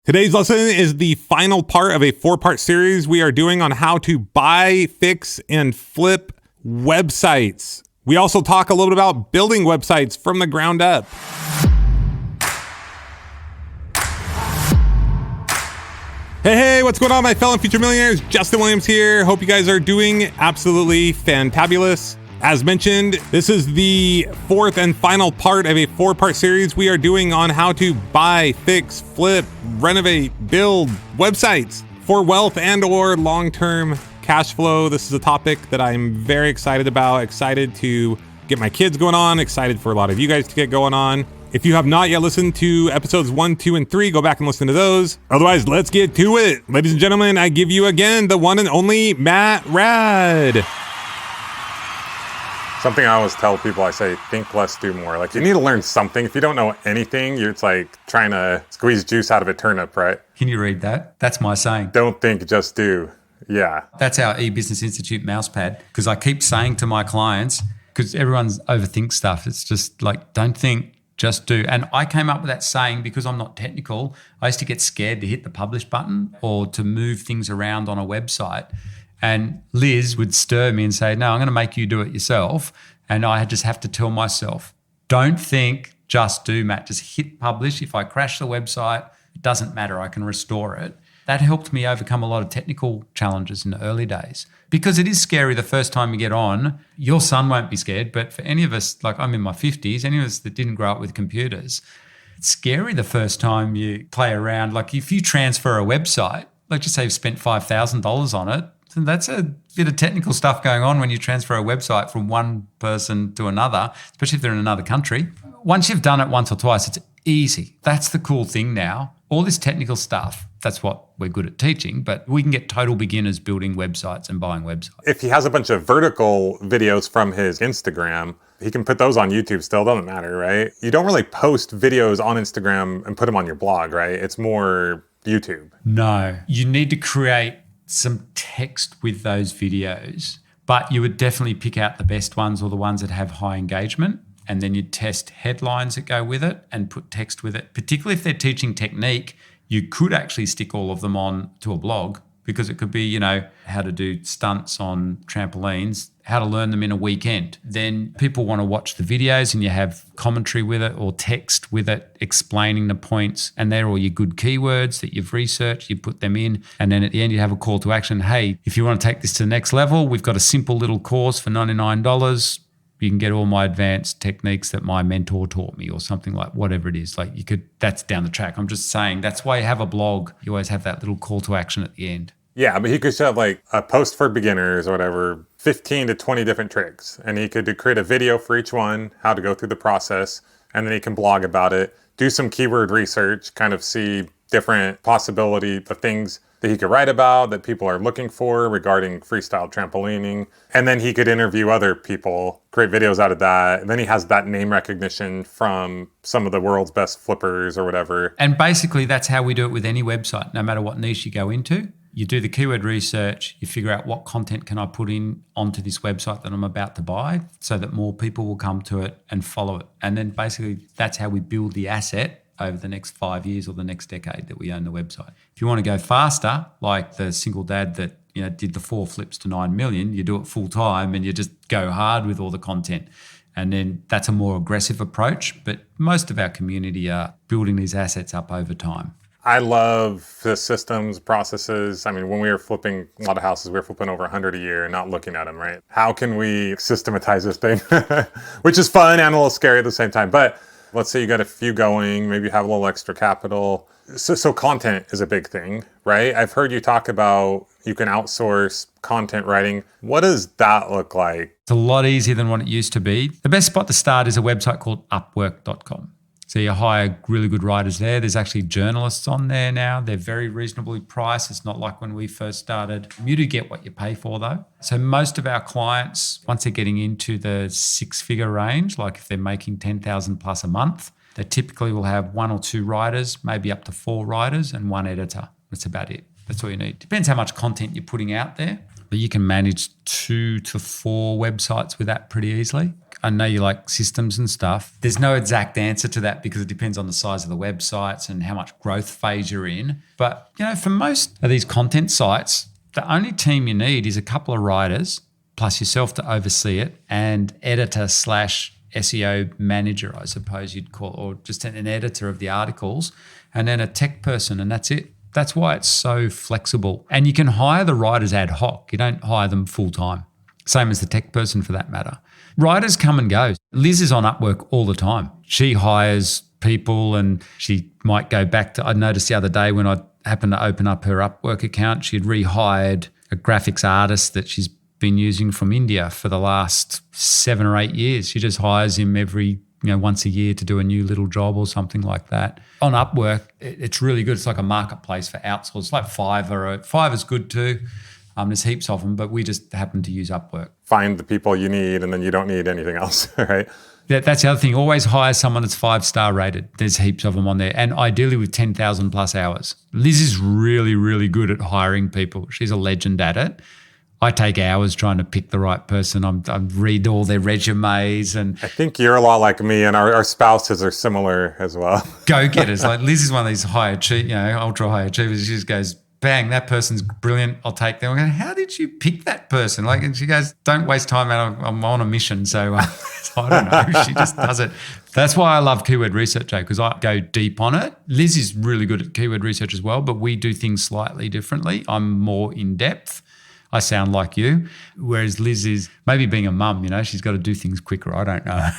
Today's lesson is the final part of a 4-part series we are doing on how to buy, fix, and flip websites. We also talk a little bit about building websites from the ground up. Hey, what's going on, my fellow future millionaires? Justin Williams here. Hope you guys are doing absolutely fantabulous. As mentioned, this is the 4th and final part of a 4-part series we are doing on how to buy, fix, flip, renovate, build websites for wealth and or long-term cash flow. This is a topic that I'm very excited about, excited to get my kids going on, excited for a lot of you guys to get going on. If you have not yet listened to episodes 1, 2, and 3, go back and listen to those. Otherwise, let's get to it. Ladies and gentlemen, I give you again the one and only Matt Raad. Something I always tell people, I say, think less, do more. Like, you need to learn something. If you don't know anything, it's like trying to squeeze juice out of a turnip, right? Can you read that? That's my saying. Don't think, just do. Yeah. That's our eBusiness Institute mousepad, because I keep saying to my clients, because everyone overthinks stuff. It's just like, don't think, just do. And I came up with that saying because I'm not technical. I used to get scared to hit the publish button or to move things around on a website. And Liz would stir me and say, no, I'm going to make you do it yourself. And I just have to tell myself, don't think, just do, Matt. Just hit publish. If I crash the website, it doesn't matter. I can restore it. That helped me overcome a lot of technical challenges in the early days. Because it is scary the first time you get on. Your son won't be scared, but for any of us, like I'm in my 50s, any of us that didn't grow up with computers, it's scary the first time you play around. Like if you transfer a website, let's just say you've spent $5,000 on it, so that's a bit of technical stuff going on when you transfer a website from one person to another, especially if they're in another country. Once you've done it once or twice, it's easy. That's the cool thing now. All this technical stuff, that's what we're good at teaching, but we can get total beginners building websites and buying websites. If he has a bunch of vertical videos from his Instagram, he can put those on YouTube still, doesn't matter, right? You don't really post videos on Instagram and put them on your blog, right? It's more YouTube. No, you need to create some text with those videos, but you would definitely pick out the best ones or the ones that have high engagement. And then you test headlines that go with it and put text with it. Particularly if they're teaching technique, you could actually stick all of them on to a blog, because it could be, how to do stunts on trampolines, how to learn them in a weekend. Then people want to watch the videos and you have commentary with it or text with it explaining the points. And they're all your good keywords that you've researched, you put them in. And then at the end, you have a call to action. Hey, if you want to take this to the next level, we've got a simple little course for $99. You can get all my advanced techniques that my mentor taught me, or something like whatever it is. Like that's down the track. I'm just saying that's why you have a blog. You always have that little call to action at the end. Yeah, but he could have like a post for beginners or whatever, 15 to 20 different tricks. And he could create a video for each one, how to go through the process. And then he can blog about it, do some keyword research, kind of see different possibility of things that he could write about that people are looking for regarding freestyle trampolining. And then he could interview other people, create videos out of that. And then he has that name recognition from some of the world's best flippers or whatever. And basically that's how we do it with any website, no matter what niche you go into. You do the keyword research, you figure out what content can I put in onto this website that I'm about to buy so that more people will come to it and follow it. And then basically that's how we build the asset over the next 5 years or the next decade that we own the website. If you want to go faster, like the single dad that did the 4 flips to 9 million, you do it full time and you just go hard with all the content. And then that's a more aggressive approach. But most of our community are building these assets up over time. I love the systems, processes. I mean, when we were flipping a lot of houses, we were flipping over 100 a year and not looking at them, right? How can we systematize this thing? Which is fun and a little scary at the same time. But let's say you got a few going, maybe you have a little extra capital. So content is a big thing, right? I've heard you talk about you can outsource content writing. What does that look like? It's a lot easier than what it used to be. The best spot to start is a website called Upwork.com. So you hire really good writers there. There's actually journalists on there now. They're very reasonably priced. It's not like when we first started. You do get what you pay for though. So most of our clients, once they're getting into the 6-figure range, like if they're making 10,000 plus a month, they typically will have 1 or 2 writers, maybe up to 4 writers and 1 editor. That's about it. That's all you need. Depends how much content you're putting out there. But you can manage 2 to 4 websites with that pretty easily. I know you like systems and stuff. There's no exact answer to that because it depends on the size of the websites and how much growth phase you're in. But, for most of these content sites, the only team you need is a couple of writers plus yourself to oversee it and editor/SEO manager, I suppose you'd call it, or just an editor of the articles, and then a tech person, and that's it. That's why it's so flexible. And you can hire the writers ad hoc. You don't hire them full time. Same as the tech person for that matter. Writers come and go. Liz is on Upwork all the time. She hires people and she might go back to, I noticed the other day when I happened to open up her Upwork account, she'd rehired a graphics artist that she's been using from India for the last 7 or 8 years. She just hires him every once a year to do a new little job or something like that. On Upwork, it's really good. It's like a marketplace for outsource. It's like Fiverr. Fiverr's good too. There's heaps of them, but we just happen to use Upwork. Find the people you need and then you don't need anything else, right? That's the other thing. Always hire someone that's 5-star rated. There's heaps of them on there, and ideally with 10,000 plus hours. Liz is really, really good at hiring people. She's a legend at it. I take hours trying to pick the right person. I read all their resumes, and I think you're a lot like me, and our spouses are similar as well. Go-getters. Like Liz is one of these ultra high achievers. She just goes, bang, that person's brilliant. I'll take them. I'm going, how did you pick that person? And she goes, don't waste time. I'm on a mission. So I don't know. She just does it. That's why I love keyword research, because I go deep on it. Liz is really good at keyword research as well, but we do things slightly differently. I'm more in depth. I sound like you, whereas Liz is maybe being a mum, she's got to do things quicker. I don't know.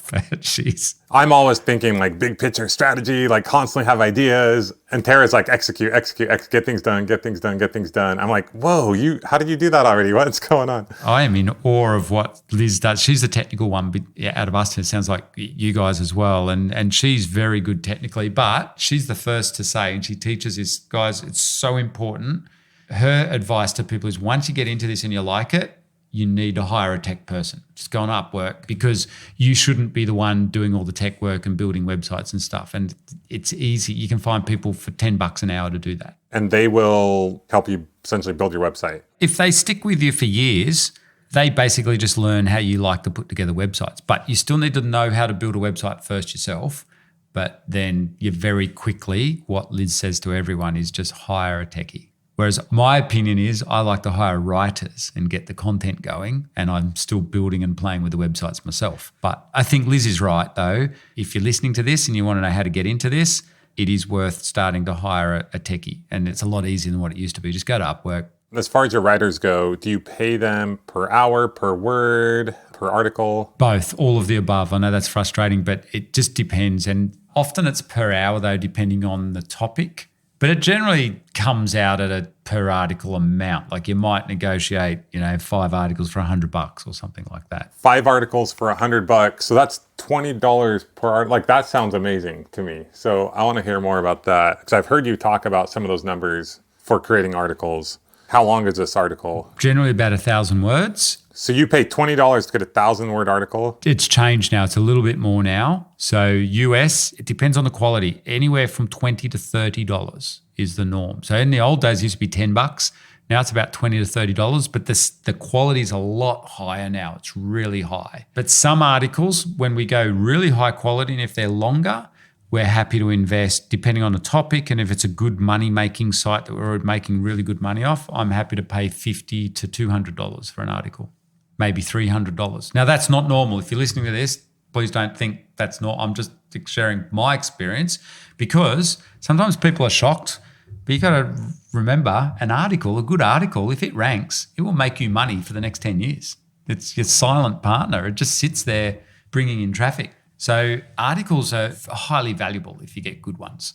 But I'm always thinking like big picture strategy, like constantly have ideas. And Tara's like execute, get things done. I'm like, whoa, how did you do that already? What's going on? I am in awe of what Liz does. She's the technical one, but out of us, it sounds like you guys as well. And she's very good technically, but she's the first to say, and she teaches this, guys, it's so important. Her advice to people is once you get into this and you like it, you need to hire a tech person. Just go on Upwork, because you shouldn't be the one doing all the tech work and building websites and stuff. And it's easy. You can find people for $10 an hour to do that. And they will help you essentially build your website. If they stick with you for years, they basically just learn how you like to put together websites. But you still need to know how to build a website first yourself. But then you very quickly, what Liz says to everyone is just hire a techie. Whereas my opinion is I like to hire writers and get the content going, and I'm still building and playing with the websites myself. But I think Liz is right, though. If you're listening to this and you want to know how to get into this, it is worth starting to hire a techie, and it's a lot easier than what it used to be. Just go to Upwork. As far as your writers go, do you pay them per hour, per word, per article? Both, all of the above. I know that's frustrating, but it just depends. And often it's per hour, though, depending on the topic. But it generally comes out at a per article amount. Like you might negotiate, 5 articles for $100 or something like that. 5 articles for $100. So that's $20 per article. Like that sounds amazing to me. So I want to hear more about that, because I've heard you talk about some of those numbers for creating articles. How long is this article? Generally about 1,000 words. So you pay $20 to get 1,000-word article? It's changed now. It's a little bit more now. So US, it depends on the quality. Anywhere from $20 to $30 is the norm. So in the old days, it used to be $10. Now it's about $20 to $30, but the quality is a lot higher now. It's really high. But some articles, when we go really high quality and if they're longer, we're happy to invest depending on the topic. And if it's a good money-making site that we're making really good money off, I'm happy to pay $50 to $200 for an article. Maybe $300. Now, that's not normal. If you're listening to this, please don't think that's not. I'm just sharing my experience, because sometimes people are shocked, but you got to remember a good article, if it ranks, it will make you money for the next 10 years. It's your silent partner. It just sits there bringing in traffic. So articles are highly valuable if you get good ones.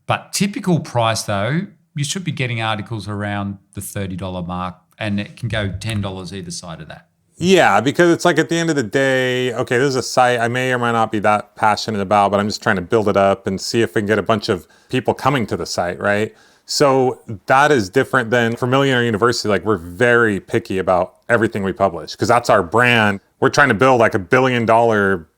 But typical price, though, you should be getting articles around the $30 mark, and it can go $10 either side of that. Yeah, because it's like at the end of the day, okay, this is a site I may or may not be that passionate about, but I'm just trying to build it up and see if we can get a bunch of people coming to the site, right? So that is different than for Millionaire University. Like we're very picky about everything we publish because that's our brand. We're trying to build like $1 billion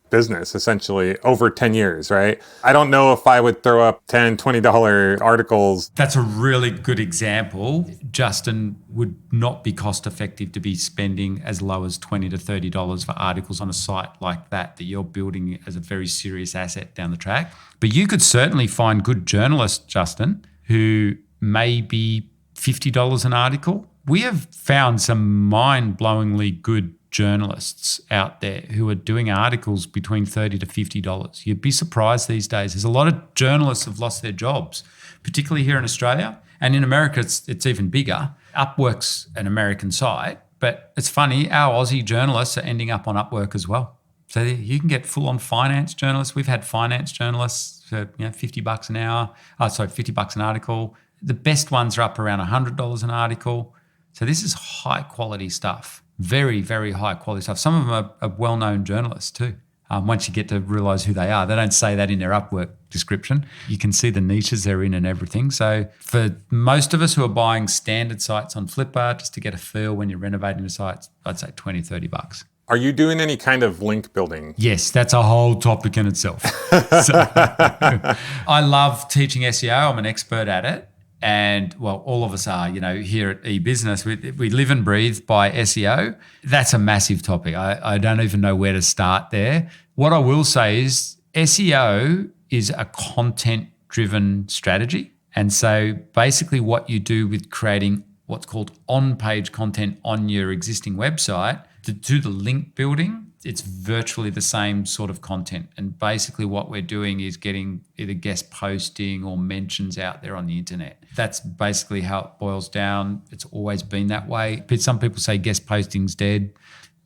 business essentially over 10 years, right? I don't know if I would throw up $10, $20 articles. That's a really good example. Justin, would not be cost effective to be spending as low as $20 to $30 for articles on a site like that you're building as a very serious asset down the track. But you could certainly find good journalists, Justin, who may be $50 an article. We have found some mind-blowingly good journalists out there who are doing articles between $30 to $50. You'd be surprised these days. There's a lot of journalists have lost their jobs, particularly here in Australia. And in America, it's even bigger. Upwork's an American site, but it's funny, our Aussie journalists are ending up on Upwork as well. So you can get full-on finance journalists. We've had finance journalists for $50 an hour. $50 an article. The best ones are up around $100 an article. So this is high-quality stuff. Very, very high-quality stuff. Some of them are well-known journalists too. Once you get to realise who they are. They don't say that in their Upwork description. You can see the niches they're in and everything. So for most of us who are buying standard sites on Flippa, just to get a feel when you're renovating the sites, I'd say $20, $30. Are you doing any kind of link building? Yes, that's a whole topic in itself. I love teaching SEO. I'm an expert at it. And well, all of us are, here at eBusiness, we live and breathe by SEO. That's a massive topic. I don't even know where to start there. What I will say is SEO is a content-driven strategy. And so basically what you do with creating what's called on-page content on your existing website, to do the link building, it's virtually the same sort of content. And basically what we're doing is getting either guest posting or mentions out there on the internet. That's basically how it boils down. It's always been that way. But some people say guest posting's dead.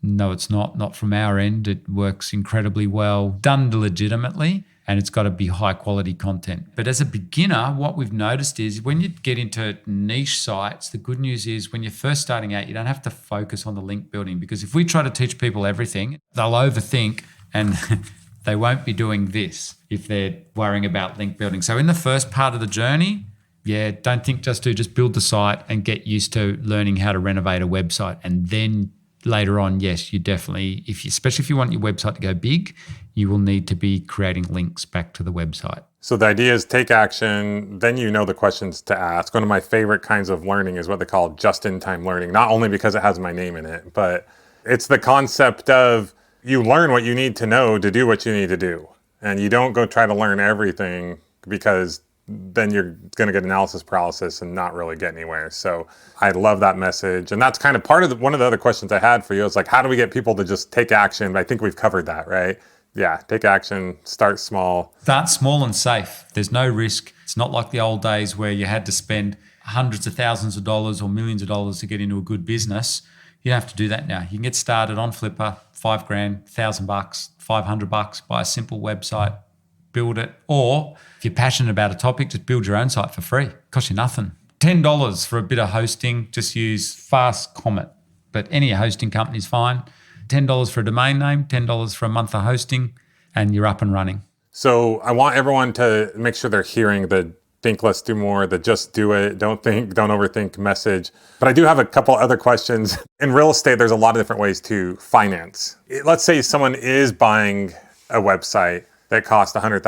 No, it's not from our end. It works incredibly well, done legitimately, and it's got to be high quality content. But as a beginner, what we've noticed is when you get into niche sites, the good news is when you're first starting out, you don't have to focus on the link building, because if we try to teach people everything, they'll overthink and they won't be doing this if they're worrying about link building. So in the first part of the journey, don't think just build the site and get used to learning how to renovate a website. And then later on, yes, you definitely, especially if you want your website to go big, you will need to be creating links back to the website. So the idea is take action, then you know the questions to ask. One of my favorite kinds of learning is what they call just-in-time learning, not only because it has my name in it, but it's the concept of you learn what you need to know to do what you need to do. And you don't go try to learn everything, because then you're going to get analysis paralysis and not really get anywhere. So I love that message. And that's kind of part of one of the other questions I had for you. Is like, how do we get people to just take action? But I think we've covered that, right? Yeah, take action, start small. Start small and safe. There's no risk. It's not like the old days where you had to spend hundreds of thousands of dollars or millions of dollars to get into a good business. You don't have to do that now. You can get started on Flippa, $5,000, $1,000, $500, buy a simple website, build it. Or if you're passionate about a topic, just build your own site for free. It costs you nothing. $10 for a bit of hosting, just use FastComet. But any hosting company is fine. $10 for a domain name, $10 for a month of hosting, and you're up and running. So I want everyone to make sure they're hearing the think less, do more, the just do it, don't overthink message. But I do have a couple other questions. In real estate, there's a lot of different ways to finance. Let's say someone is buying a website that cost $100,000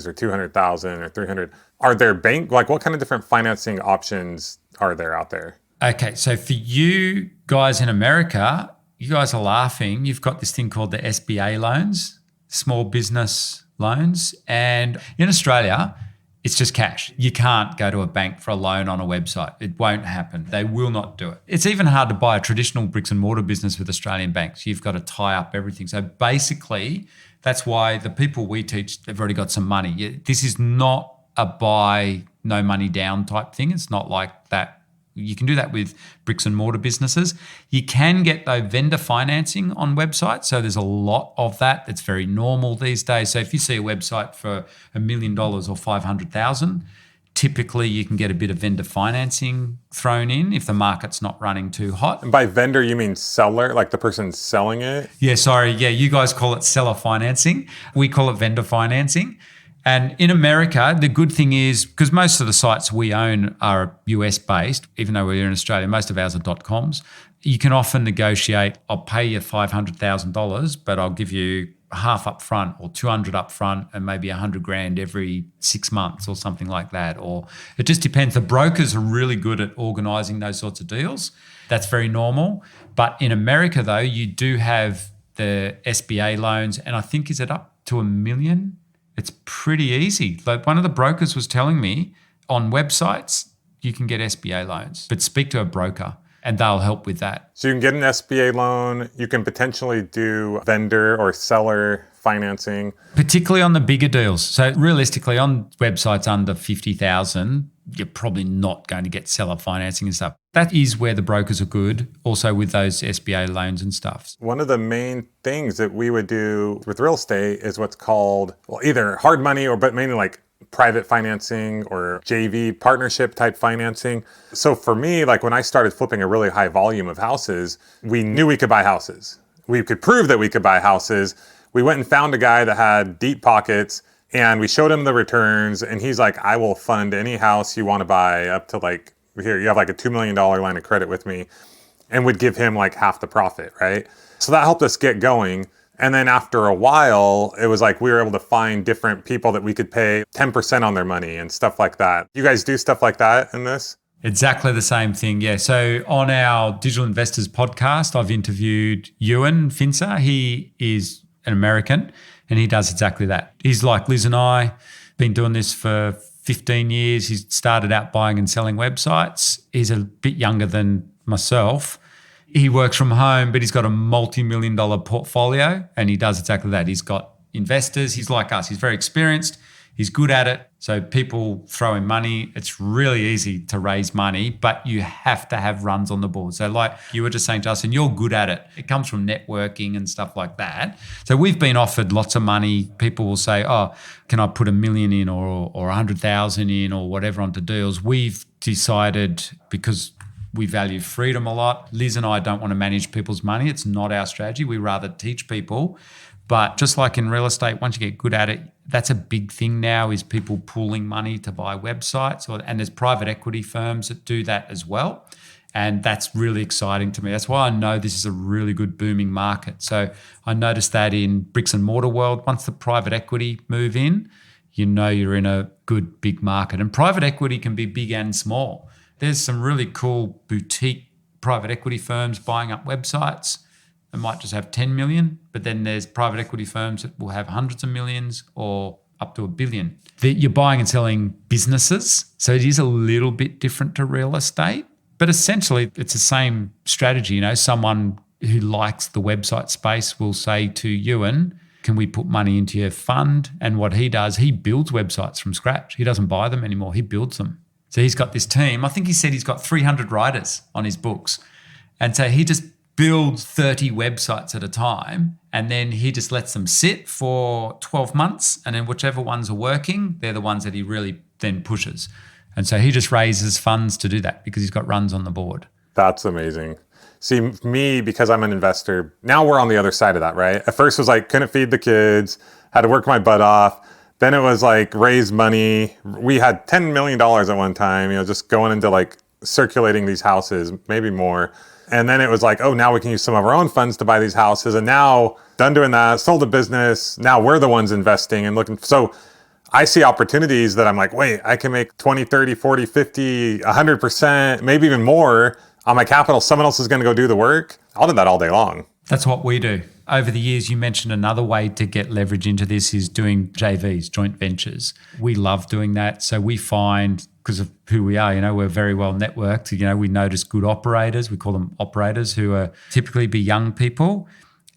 or $200,000 or $300,000. Are there what kind of different financing options are there out there? Okay, so for you guys in America, you guys are laughing. You've got this thing called the SBA loans, small business loans. And in Australia, it's just cash. You can't go to a bank for a loan on a website. It won't happen. They will not do it. It's even hard to buy a traditional bricks and mortar business with Australian banks. You've got to tie up everything. So basically, that's why the people we teach, they've already got some money. This is not a buy, no money down type thing. It's not like that. You can do that with bricks and mortar businesses. You can get though vendor financing on websites. So there's a lot of that. It's very normal these days. So if you see a website for $1 million or $500,000, typically you can get a bit of vendor financing thrown in if the market's not running too hot. And by vendor, you mean seller, like the person selling it? Yeah, sorry. Yeah, you guys call it seller financing. We call it vendor financing. And in America, the good thing is, because most of the sites we own are US based, even though we're in Australia, most of ours are .coms, you can often negotiate, I'll pay you $500,000, but I'll give you half up front or 200 up front and maybe 100 grand every 6 months or something like that. Or it just depends. The brokers are really good at organising those sorts of deals. That's very normal. But in America, though, you do have the SBA loans, and I think, is it up to $1 million? It's pretty easy. Like one of the brokers was telling me on websites, you can get SBA loans, but speak to a broker and they'll help with that. So you can get an SBA loan. You can potentially do vendor or seller financing. Particularly on the bigger deals. So realistically, on websites under 50,000, you're probably not going to get seller financing and stuff. That is where the brokers are good, also with those SBA loans and stuff. One of the main things that we would do with real estate is what's called, well, either hard money but mainly like private financing or JV partnership type financing. So for me, like when I started flipping a really high volume of houses, we knew we could buy houses. We could prove that we could buy houses. We went and found a guy that had deep pockets and we showed him the returns and he's like, I will fund any house you want to buy up to like, here, you have like a $2 million line of credit with me, and would give him like half the profit, right? So that helped us get going. And then after a while, it was like we were able to find different people that we could pay 10% on their money and stuff like that. You guys do stuff like that in this? Exactly the same thing, yeah. So on our Digital Investors podcast, I've interviewed Ewan Finzer. He is an American and he does exactly that. He's like Liz and I, been doing this for 15 years. He's started out buying and selling websites. He's a bit younger than myself. He works from home, but he's got a multi-million-dollar portfolio and he does exactly that. He's got investors. He's like us. He's very experienced. He's good at it. So people throw him money. It's really easy to raise money, but you have to have runs on the board. So like you were just saying, Justin, you're good at it. It comes from networking and stuff like that. So we've been offered lots of money. People will say, oh, can I put $1 million in or 100,000 in or whatever onto deals? We've decided, because we value freedom a lot. Liz and I don't want to manage people's money. It's not our strategy. We rather teach people. But just like in real estate, once you get good at it, that's a big thing now, is people pooling money to buy websites. And there's private equity firms that do that as well. And that's really exciting to me. That's why I know this is a really good booming market. So I noticed that in bricks and mortar world, once the private equity move in, you know you're in a good big market. And private equity can be big and small. There's some really cool boutique private equity firms buying up websites. It might just have 10 million, but then there's private equity firms that will have hundreds of millions or up to $1 billion. You're buying and selling businesses, so it is a little bit different to real estate, but essentially it's the same strategy. You know, someone who likes the website space will say to Ewan, can we put money into your fund? And what he does, he builds websites from scratch. He doesn't buy them anymore. He builds them. So he's got this team. I think he said he's got 300 writers on his books. And so he just builds 30 websites at a time, and then he just lets them sit for 12 months. And then whichever ones are working, they're the ones that he really then pushes. And so he just raises funds to do that because he's got runs on the board. That's amazing. See, me, because I'm an investor, now we're on the other side of that, right? At first it was like, couldn't feed the kids, had to work my butt off. Then it was like raise money. We had $10 million at one time, just going into like circulating these houses, maybe more. And then it was like, oh, now we can use some of our own funds to buy these houses. And now done doing that, sold a business. Now we're the ones investing and looking. So I see opportunities that I'm like, wait, I can make 20, 30, 40, 50, 100%, maybe even more on my capital. Someone else is going to go do the work. I'll do that all day long. That's what we do. Over the years, you mentioned another way to get leverage into this is doing JVs, joint ventures. We love doing that. So we find, because of who we are, we're very well networked. We notice good operators. We call them operators, who are typically be young people,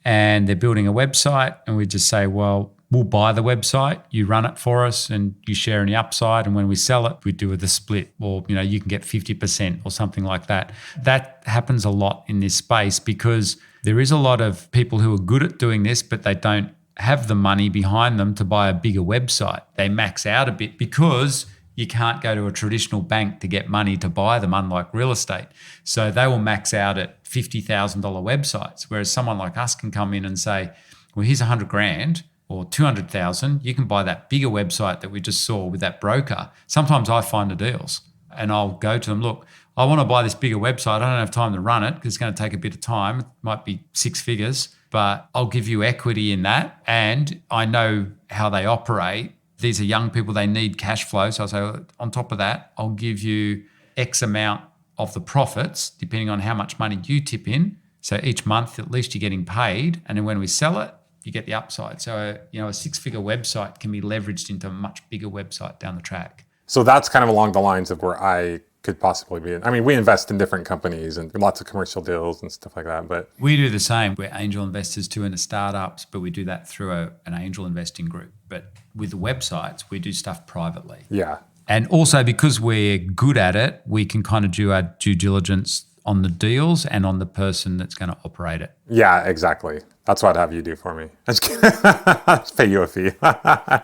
and they're building a website. And we just say, well, we'll buy the website, you run it for us, and you share in the upside. And when we sell it, we do the split, or you can get 50% or something like that. That happens a lot in this space because there is a lot of people who are good at doing this, but they don't have the money behind them to buy a bigger website. They max out a bit because you can't go to a traditional bank to get money to buy them, unlike real estate. So they will max out at $50,000 websites, whereas someone like us can come in and say, well, here's 100 grand or 200,000. You can buy that bigger website that we just saw with that broker. Sometimes I find the deals and I'll go to them, look, I want to buy this bigger website. I don't have time to run it because it's going to take a bit of time. It might be 6 figures, but but I'll give you equity in that. And I know how they operate. These are young people, they need cash flow. So I say, on top of that, I'll give you X amount of the profits, depending on how much money you tip in. So each month, at least you're getting paid. And then when we sell it, you get the upside. So, a 6-figure website can be leveraged into a much bigger website down the track. So that's kind of along the lines of where I could possibly be. I mean, we invest in different companies and lots of commercial deals and stuff like that, but we do the same. We're angel investors too in the startups, but we do that through an angel investing group. But with the websites, we do stuff privately. Yeah. And also because we're good at it, we can kind of do our due diligence on the deals and on the person that's going to operate it. Yeah, exactly. That's what I'd have you do for me. Just kidding. Just pay you a fee.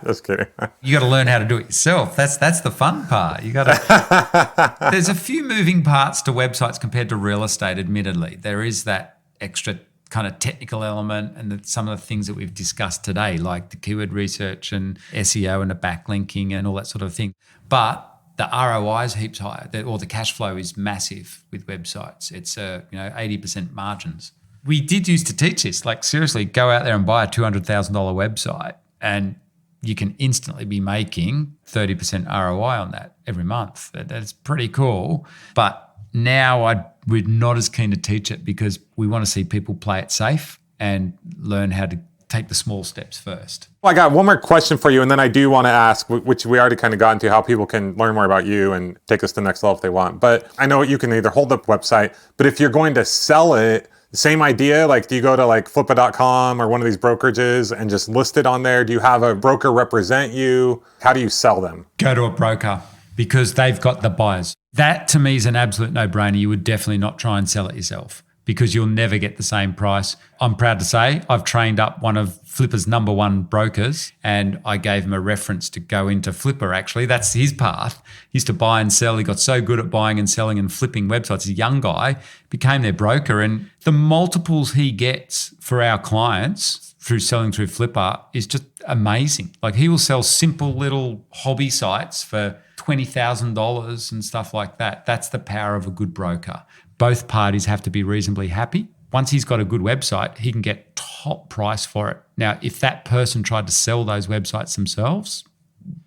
Just kidding. You got to learn how to do it yourself. That's the fun part. You got to. There's a few moving parts to websites compared to real estate. Admittedly, there is that extra kind of technical element and some of the things that we've discussed today, like the keyword research and SEO and the backlinking and all that sort of thing. But the ROI is heaps higher, or the cash flow is massive with websites. It's 80% margins. We did used to teach this, like seriously, go out there and buy a $200,000 website and you can instantly be making 30% ROI on that every month. That's pretty cool. But now we're not as keen to teach it because we want to see people play it safe and learn how to take the small steps first. Well, I got one more question for you, and then I do want to ask, which we already kind of got into, how people can learn more about you and take us to the next level if they want. But I know you can either hold up a website, but if you're going to sell it, same idea, like do you go to like Flippa.com or one of these brokerages and just list it on there? Do you have a broker represent you? How do you sell them? Go to a broker because they've got the buyers. That to me is an absolute no-brainer. You would definitely not try and sell it yourself because you'll never get the same price. I'm proud to say I've trained up one of Flippa's #1 brokers and I gave him a reference to go into Flippa actually. That's his path. He used to buy and sell. He got so good at buying and selling and flipping websites. He's a young guy, became their broker, and the multiples he gets for our clients through selling through Flippa is just amazing. Like he will sell simple little hobby sites for $20,000 and stuff like that. That's the power of a good broker. Both parties have to be reasonably happy. Once he's got a good website, he can get top price for it. Now, if that person tried to sell those websites themselves,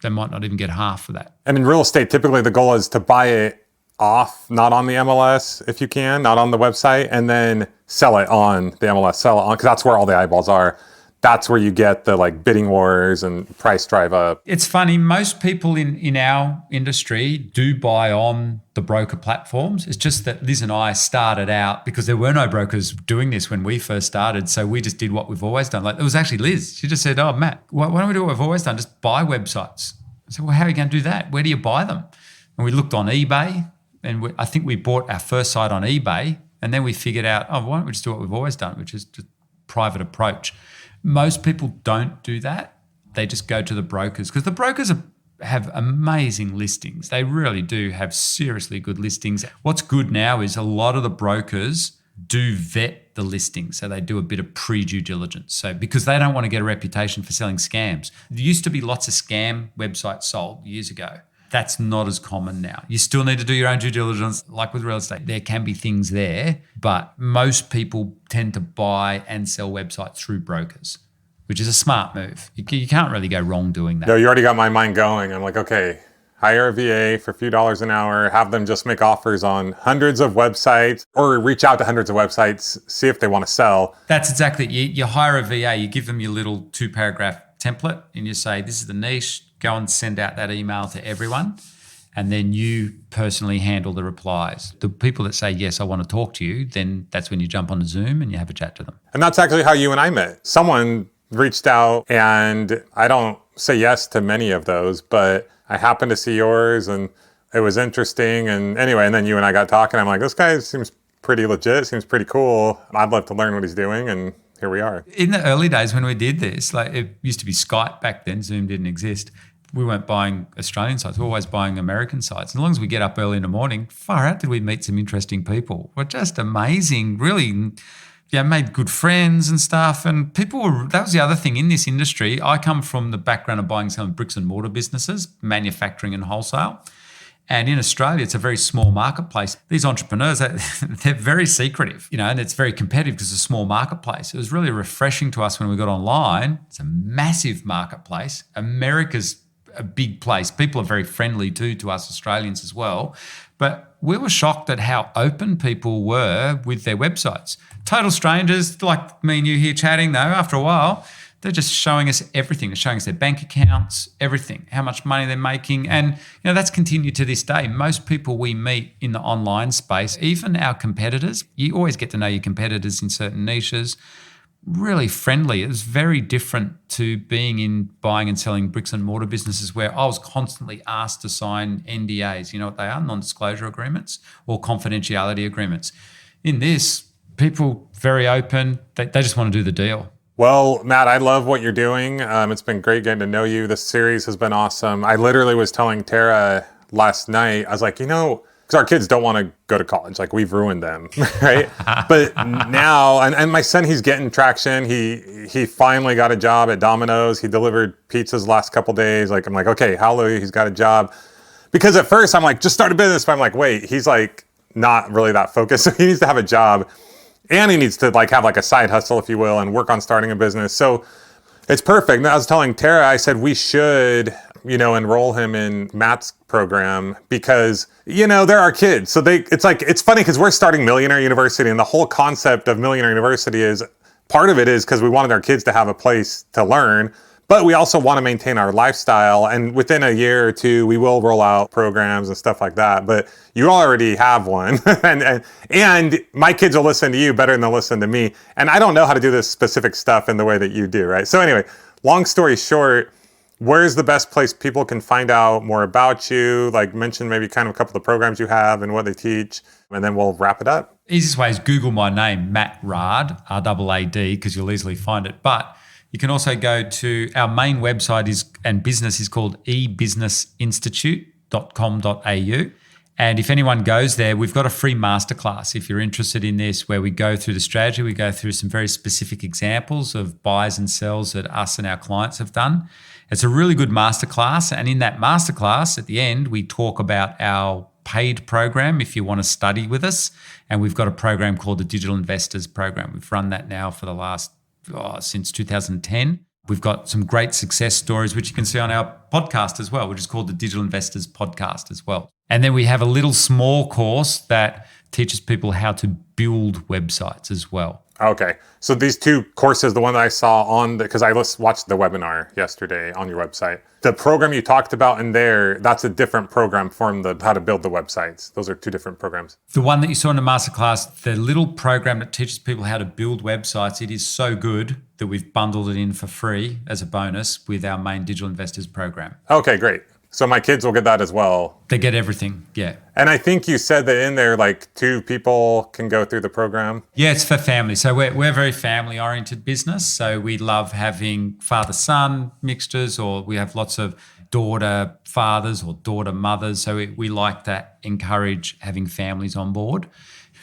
they might not even get half of that. And in real estate, typically the goal is to buy it off, not on the MLS if you can, not on the website, and then sell it on the MLS, sell it on, because that's where all the eyeballs are. That's where you get the like bidding wars and price drive up. It's funny, most people in our industry do buy on the broker platforms. It's just that Liz and I started out because there were no brokers doing this when we first started. So we just did what we've always done. Like it was actually Liz. She just said, "Oh, Matt, why don't we do what we've always done? Just buy websites." I said, "Well, how are you going to do that? Where do you buy them?" And we looked on eBay and I think we bought our first site on eBay. And then we figured out, oh, why don't we just do what we've always done, which is just private approach. Most people don't do that. They just go to the brokers because the brokers have amazing listings. They really do have seriously good listings. What's good now is a lot of the brokers do vet the listings. So they do a bit of pre-due diligence. So because they don't want to get a reputation for selling scams. There used to be lots of scam websites sold years ago. That's not as common now. You still need to do your own due diligence, like with real estate. There can be things there, but most people tend to buy and sell websites through brokers, which is a smart move. You can't really go wrong doing that. No, you already got my mind going. I'm like, okay, hire a VA for a few dollars an hour, have them just make offers on hundreds of websites or reach out to hundreds of websites, see if they want to sell. That's exactly it. You hire a VA, you give them your little 2-paragraph template and you say, this is the niche, go and send out that email to everyone. And then you personally handle the replies. The people that say, yes, I want to talk to you, then that's when you jump on a Zoom and you have a chat to them. And that's actually how you and I met. Someone reached out and I don't say yes to many of those, but I happened to see yours and it was interesting. And anyway, and then you and I got talking. I'm like, this guy seems pretty legit, seems pretty cool. I'd love to learn what he's doing. And here we are. In the early days when we did this, like it used to be Skype back then, Zoom didn't exist. We weren't buying Australian sites, we were always buying American sites. As long as we get up early in the morning, far out did we meet some interesting people. We're just amazing, really. Yeah, made good friends and stuff. And people were, that was the other thing in this industry. I come from the background of buying some bricks and mortar businesses, manufacturing and wholesale. And in Australia, it's a very small marketplace. These entrepreneurs, they're very secretive, and it's very competitive because it's a small marketplace. It was really refreshing to us when we got online. It's a massive marketplace. America's a big place. People are very friendly too to us Australians as well. But we were shocked at how open people were with their websites. Total strangers like me and you here chatting though, after a while, they're just showing us everything. They're showing us their bank accounts, everything, how much money they're making. And, that's continued to this day. Most people we meet in the online space, even our competitors, you always get to know your competitors in certain niches, really friendly. It was very different to being in buying and selling bricks and mortar businesses where I was constantly asked to sign NDAs. You know what they are? Non-disclosure agreements or confidentiality agreements. In this, people very open. They just want to do the deal. Well, Matt, I love what you're doing. It's been great getting to know you. This series has been awesome. I literally was telling Tara last night, I was like, because our kids don't want to go to college. Like, we've ruined them, right? But now, and my son, he's getting traction. He finally got a job at Domino's. He delivered pizzas last couple days. Like, I'm like, okay, hallelujah, he's got a job. Because at first I'm like, just start a business. But I'm like, wait, he's like not really that focused. So he needs to have a job. And he needs to have a side hustle, if you will, and work on starting a business. So it's perfect. And I was telling Tara, I said we should, enroll him in Matt's program because, they're our kids. So it's funny because we're starting Millionaire University, and the whole concept of Millionaire University is part of it is because we wanted our kids to have a place to learn, but we also want to maintain our lifestyle. And within a year or two, we will roll out programs and stuff like that. But you already have one. and my kids will listen to you better than they'll listen to me. And I don't know how to do this specific stuff in the way that you do, right? So anyway, long story short, where's the best place people can find out more about you? Like, mention maybe kind of a couple of the programs you have and what they teach, and then we'll wrap it up. Easiest way is Google my name, Matt Raad, R-A-A-D, because you'll easily find it. But you can also go to our main website and business is called ebusinessinstitute.com.au. And if anyone goes there, we've got a free masterclass if you're interested in this, where we go through the strategy. We go through some very specific examples of buys and sells that us and our clients have done. It's a really good masterclass. And in that masterclass, at the end, we talk about our paid program if you want to study with us. And we've got a program called the Digital Investors Program. We've run that now for the last since 2010. We've got some great success stories, which you can see on our podcast as well, which is called the Digital Investors Podcast as well. And then we have a little small course that teaches people how to build websites as well. Okay. So these two courses, the one that I saw because I watched the webinar yesterday on your website. The program you talked about in there, that's a different program from how to build the websites. Those are two different programs. The one that you saw in the masterclass, the little program that teaches people how to build websites, it is so good that we've bundled it in for free as a bonus with our main Digital Investors Program. Okay, great. So my kids will get that as well. They get everything, yeah. And I think you said that in there, 2 people can go through the program. Yeah, it's for family. So we're very family-oriented business. So we love having father-son mixtures, or we have lots of daughter-fathers or daughter-mothers. So we like to encourage having families on board,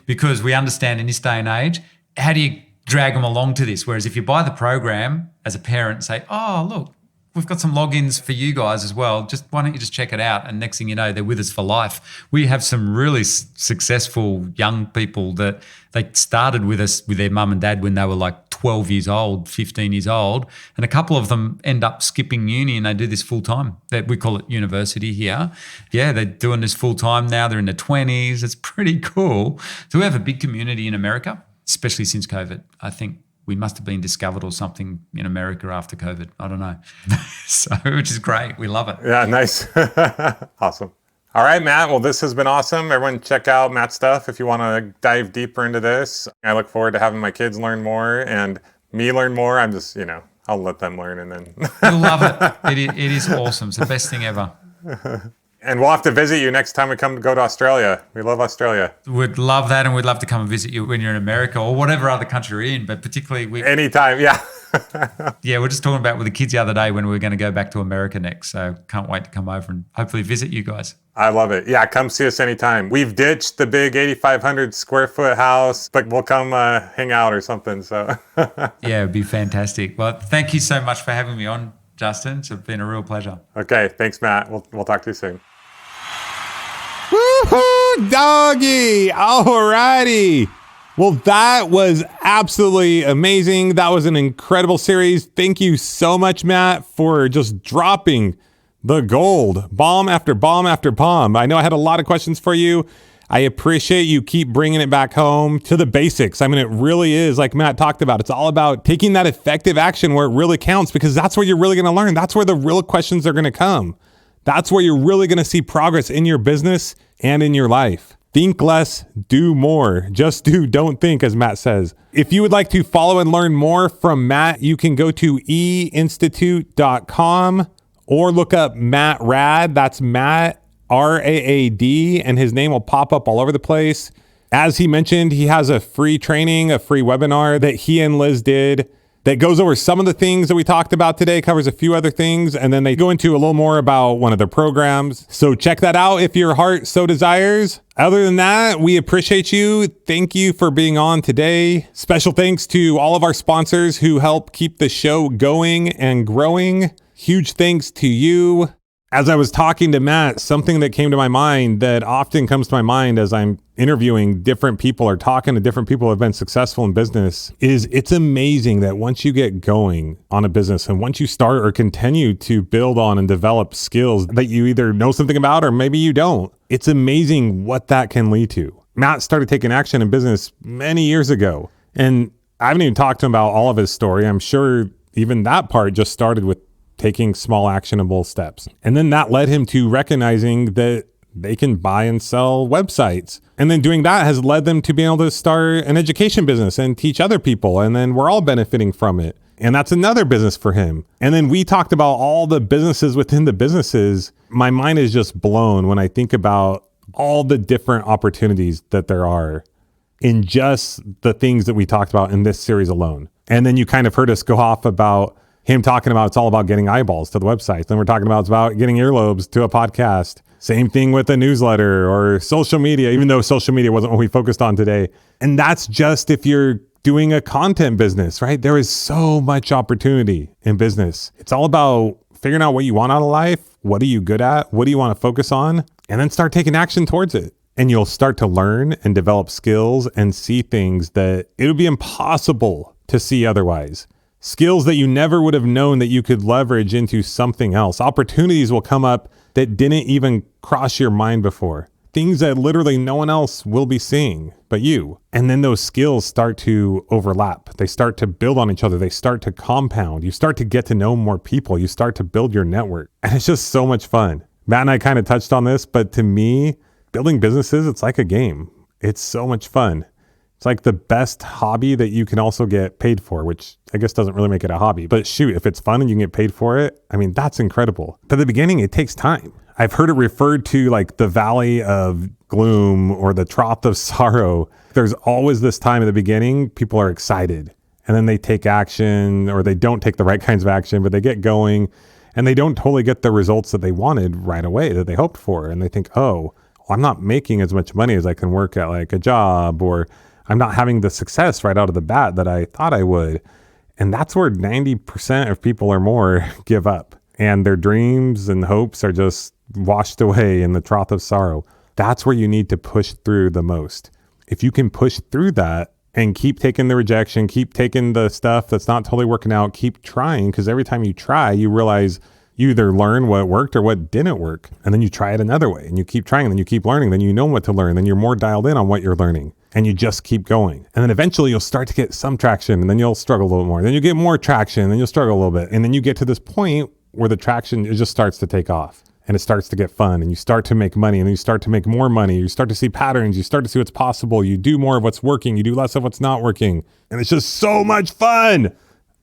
because we understand in this day and age, how do you drag them along to this? Whereas if you buy the program as a parent and say, oh, look, we've got some logins for you guys as well. Why don't you just check it out? And next thing you know, they're with us for life. We have some really successful young people that they started with us with their mum and dad when they were 12 years old, 15 years old. And a couple of them end up skipping uni and they do this full time. We call it university here. Yeah, they're doing this full time now. They're in their 20s. It's pretty cool. So we have a big community in America, especially since COVID. I think we must have been discovered or something in America after COVID. I don't know. Which is great. We love it. Yeah, nice. Awesome. All right, Matt. Well, this has been awesome. Everyone check out Matt's stuff if you want to dive deeper into this. I look forward to having my kids learn more and me learn more. I'm just, I'll let them learn and then. You'll love it. It is awesome. It's the best thing ever. And we'll have to visit you next time we go to Australia. We love Australia. We'd love that, and we'd love to come and visit you when you're in America or whatever other country you're in, but particularly... Anytime, yeah. Yeah, we're just talking about with the kids the other day when we were going to go back to America next, so can't wait to come over and hopefully visit you guys. I love it. Yeah, come see us anytime. We've ditched the big 8,500 square foot house, but we'll come hang out or something, so... Yeah, it'd be fantastic. Well, thank you so much for having me on, Justin. It's been a real pleasure. Okay, thanks, Matt. We'll talk to you soon. Woohoo, doggy. Alrighty. Well, that was absolutely amazing. That was an incredible series. Thank you so much, Matt, for just dropping the gold, bomb after bomb after bomb. I know I had a lot of questions for you. I appreciate you keep bringing it back home to the basics. I mean, it really is, like Matt talked about, it's all about taking that effective action where it really counts, because that's where you're really going to learn. That's where the real questions are going to come. That's where you're really going to see progress in your business and in your life. Think less, do more. Just do, don't think, as Matt says. If you would like to follow and learn more from Matt, you can go to einstitute.com or look up Matt Raad. That's Matt, R-A-A-D, and his name will pop up all over the place. As he mentioned, he has a free training, a free webinar that he and Liz did that goes over some of the things that we talked about today, covers a few other things, and then they go into a little more about one of their programs. So check that out if your heart so desires. Other than that, we appreciate you. Thank you for being on today. Special thanks to all of our sponsors who help keep the show going and growing. Huge thanks to you. As I was talking to Matt, something that came to my mind that often comes to my mind as I'm interviewing different people or talking to different people who have been successful in business is it's amazing that once you get going on a business and once you start or continue to build on and develop skills that you either know something about or maybe you don't, it's amazing what that can lead to. Matt started taking action in business many years ago, and I haven't even talked to him about all of his story. I'm sure even that part just started with taking small actionable steps. And then that led him to recognizing that they can buy and sell websites. And then doing that has led them to being able to start an education business and teach other people. And then we're all benefiting from it. And that's another business for him. And then we talked about all the businesses within the businesses. My mind is just blown when I think about all the different opportunities that there are in just the things that we talked about in this series alone. And then you kind of heard us go off about him talking about it's all about getting eyeballs to the website. Then we're talking about it's about getting earlobes to a podcast. Same thing with a newsletter or social media, even though social media wasn't what we focused on today. And that's just if you're doing a content business, right? There is so much opportunity in business. It's all about figuring out what you want out of life. What are you good at? What do you want to focus on? And then start taking action towards it. And you'll start to learn and develop skills and see things that it would be impossible to see otherwise. Skills that you never would have known that you could leverage into something else. Opportunities will come up that didn't even cross your mind before. Things that literally no one else will be seeing but you. And then those skills start to overlap. They start to build on each other. They start to compound. You start to get to know more people. You start to build your network. And it's just so much fun. Matt and I kind of touched on this, but to me, building businesses, it's like a game. It's so much fun. It's like the best hobby that you can also get paid for, which I guess doesn't really make it a hobby. But shoot, if it's fun and you can get paid for it, I mean, that's incredible. But at the beginning, it takes time. I've heard it referred to like the valley of gloom or the trough of sorrow. There's always this time at the beginning, people are excited and then they take action, or they don't take the right kinds of action, but they get going and they don't totally get the results that they wanted right away, that they hoped for. And they think, oh, I'm not making as much money as I can work at like a job, or I'm not having the success right out of the bat that I thought I would. And that's where 90% of people or more give up, and their dreams and hopes are just washed away in the trough of sorrow. That's where you need to push through the most. If you can push through that and keep taking the rejection, keep taking the stuff that's not totally working out, keep trying, because every time you try, you realize you either learn what worked or what didn't work. And then you try it another way and you keep trying, and then you keep learning. Then you know what to learn. Then you're more dialed in on what you're learning, and you just keep going. And then eventually you'll start to get some traction, and then you'll struggle a little more. Then you get more traction, and then you'll struggle a little bit. And then you get to this point where the traction, it just starts to take off, and it starts to get fun, and you start to make money, and then you start to make more money. You start to see patterns. You start to see what's possible. You do more of what's working. You do less of what's not working. And it's just so much fun.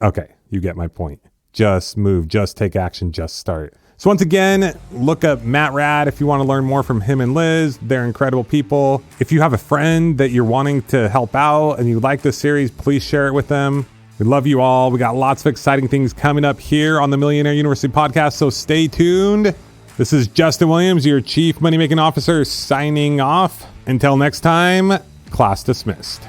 Okay, you get my point. Just move, just take action, just start. So once again, look up Matt Raad if you want to learn more from him and Liz. They're incredible people. If you have a friend that you're wanting to help out and you like this series, please share it with them. We love you all. We got lots of exciting things coming up here on the Millionaire University podcast, so stay tuned. This is Justin Williams, your Chief Money Making Officer, signing off. Until next time, class dismissed.